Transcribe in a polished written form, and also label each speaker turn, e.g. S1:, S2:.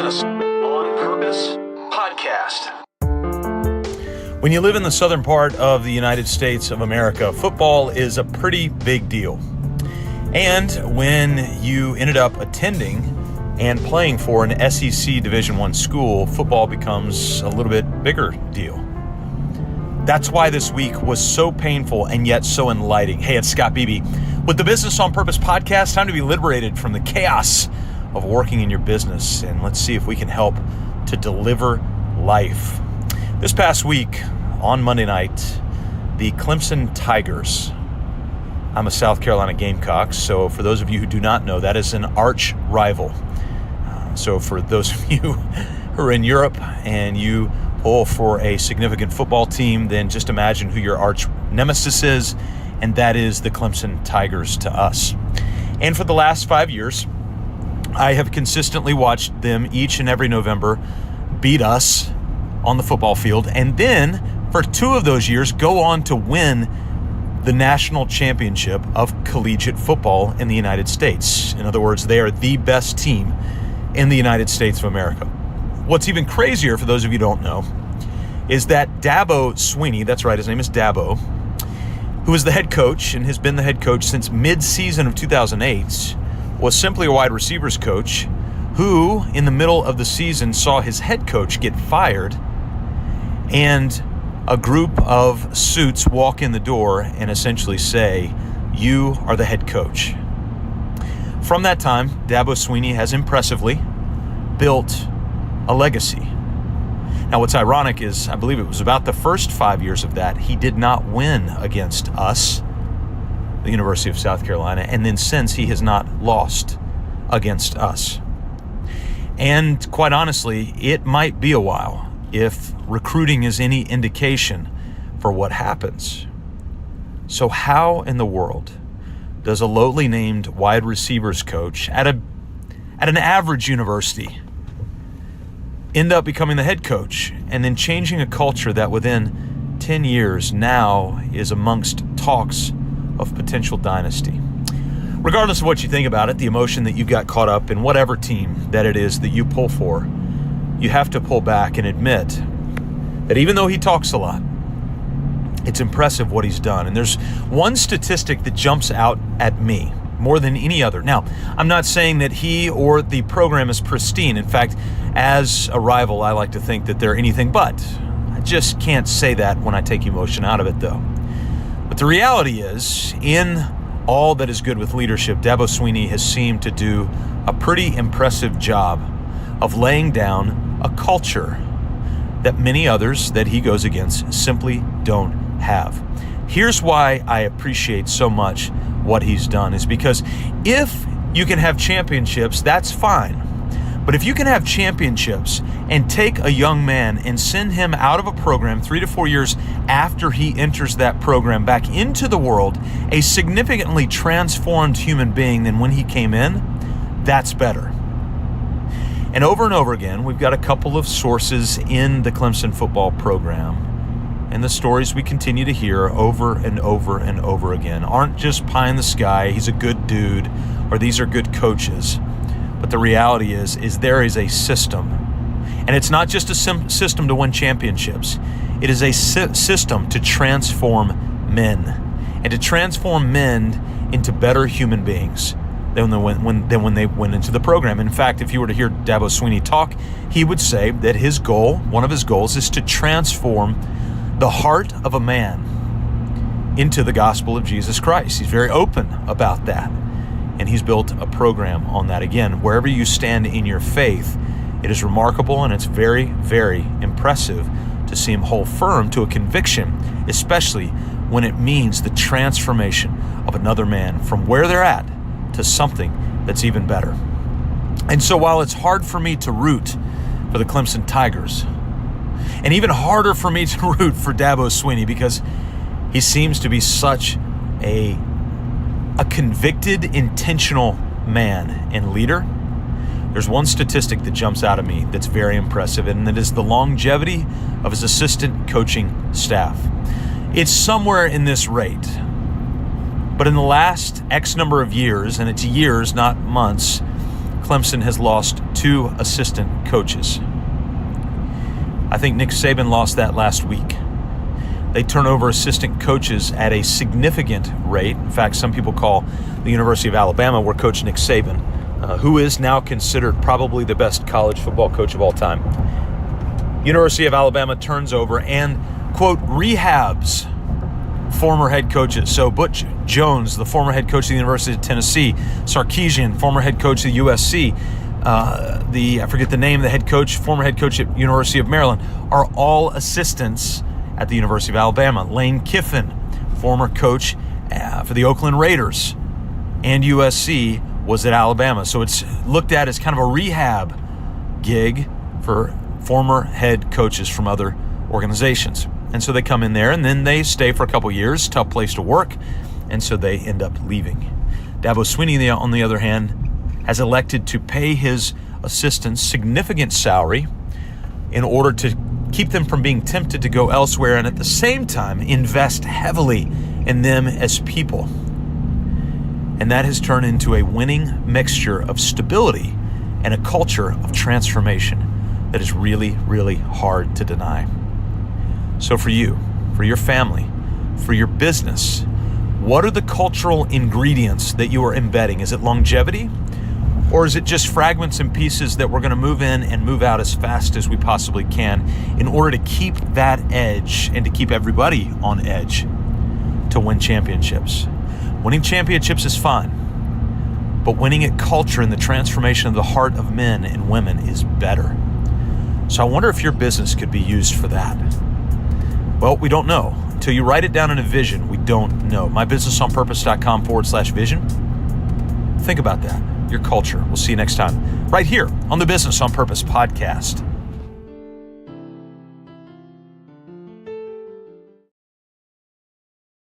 S1: Business on Purpose podcast.
S2: When you live in the southern part of the United States of America, football is a pretty big deal. And when you ended up attending and playing for an SEC Division I school, football becomes a little bit bigger deal. That's why this week was so painful and yet so enlightening. Hey, it's Scott Beebe with the Business on Purpose podcast. Time to be liberated from the chaos of working in your business, and let's see if we can help to deliver life. This past week on Monday night, the Clemson Tigers, I'm a South Carolina Gamecock, so for those of you who do not know, that is an arch rival. So for those of you who are in Europe and you pull for a significant football team, then just imagine who your arch nemesis is, and that is the Clemson Tigers to us. And for the last 5 years, I have consistently watched them each and every November beat us on the football field, and then for 2 of those years go on to win the national championship of collegiate football in the United States. In other words, they are the best team in the United States of America. What's even crazier, for those of you who don't know, is that Dabo Sweeney, that's right, his name is Dabo, who is the head coach and has been the head coach since mid-season of 2008, was simply a wide receivers coach who, in the middle of the season, saw his head coach get fired, and a group of suits walk in the door and essentially say, "You are the head coach." From that time, Dabo Sweeney has impressively built a legacy. Now, what's ironic is, I believe it was about the first 5 years of that, he did not win against us, the University of South Carolina, and then since he has not lost against us. And quite honestly, it might be a while if recruiting is any indication for what happens. So how in the world does a lowly named wide receivers coach at an average university end up becoming the head coach and then changing a culture that within 10 years now is amongst talks of potential dynasty? Regardless of what you think about it, the emotion that you got caught up in whatever team that it is that you pull for, you have to pull back and admit that even though he talks a lot, it's impressive what he's done. And there's one statistic that jumps out at me more than any other. Now, I'm not saying that he or the program is pristine. In fact, as a rival, I like to think that they're anything but. I just can't say that when I take emotion out of it, though. But the reality is, in all that is good with leadership, Dabo Sweeney has seemed to do a pretty impressive job of laying down a culture that many others that he goes against simply don't have. Here's why I appreciate so much what he's done, is because if you can have championships, that's fine. But if you can have championships and take a young man and send him out of a program 3 to 4 years after he enters that program back into the world, a significantly transformed human being than when he came in, that's better. And over again, we've got a couple of sources in the Clemson football program, and the stories we continue to hear over and over again aren't just pie in the sky, he's a good dude, or these are good coaches. But the reality is there is a system. And it's not just a system to win championships. It is a system to transform men, and to transform men into better human beings than when they went into the program. In fact, if you were to hear Dabo Sweeney talk, he would say that his goal, one of his goals, is to transform the heart of a man into the gospel of Jesus Christ. He's very open about that. And he's built a program on that. Again, wherever you stand in your faith, it is remarkable and it's very, very impressive to see him hold firm to a conviction, especially when it means the transformation of another man from where they're at to something that's even better. And so while it's hard for me to root for the Clemson Tigers, and even harder for me to root for Dabo Sweeney because he seems to be such a convicted, intentional man and leader, there's one statistic that jumps out at me that's very impressive, and that is the longevity of his assistant coaching staff. It's somewhere in this rate. But in the last X number of years, and it's years, not months, Clemson has lost 2 assistant coaches. I think Nick Saban lost that last week. They turn over assistant coaches at a significant rate. In fact, some people call the University of Alabama, where Coach Nick Saban, who is now considered probably the best college football coach of all time. University of Alabama turns over and, quote, rehabs former head coaches. So Butch Jones, the former head coach of the University of Tennessee, Sarkisian, former head coach of the USC, I forget the name, the head coach, former head coach at University of Maryland, are all assistants at the University of Alabama. Lane Kiffin, former coach for the Oakland Raiders and USC, was at Alabama. So it's looked at as kind of a rehab gig for former head coaches from other organizations. And so they come in there and then they stay for a couple years, tough place to work, and so they end up leaving. Dabo Swinney, on the other hand, has elected to pay his assistants significant salary in order to keep them from being tempted to go elsewhere, and at the same time invest heavily in them as people. And that has turned into a winning mixture of stability and a culture of transformation that is really, really hard to deny. So for you, for your family, for your business, what are the cultural ingredients that you are embedding? Is it longevity? Or is it just fragments and pieces that we're going to move in and move out as fast as we possibly can in order to keep that edge and to keep everybody on edge to win championships? Winning championships is fun, but winning at culture and the transformation of the heart of men and women is better. So I wonder if your business could be used for that. Well, we don't know. Until you write it down in a vision, we don't know. mybusinessonpurpose.com/vision. Think about that. Your culture. We'll see you next time right here on the Business on Purpose podcast.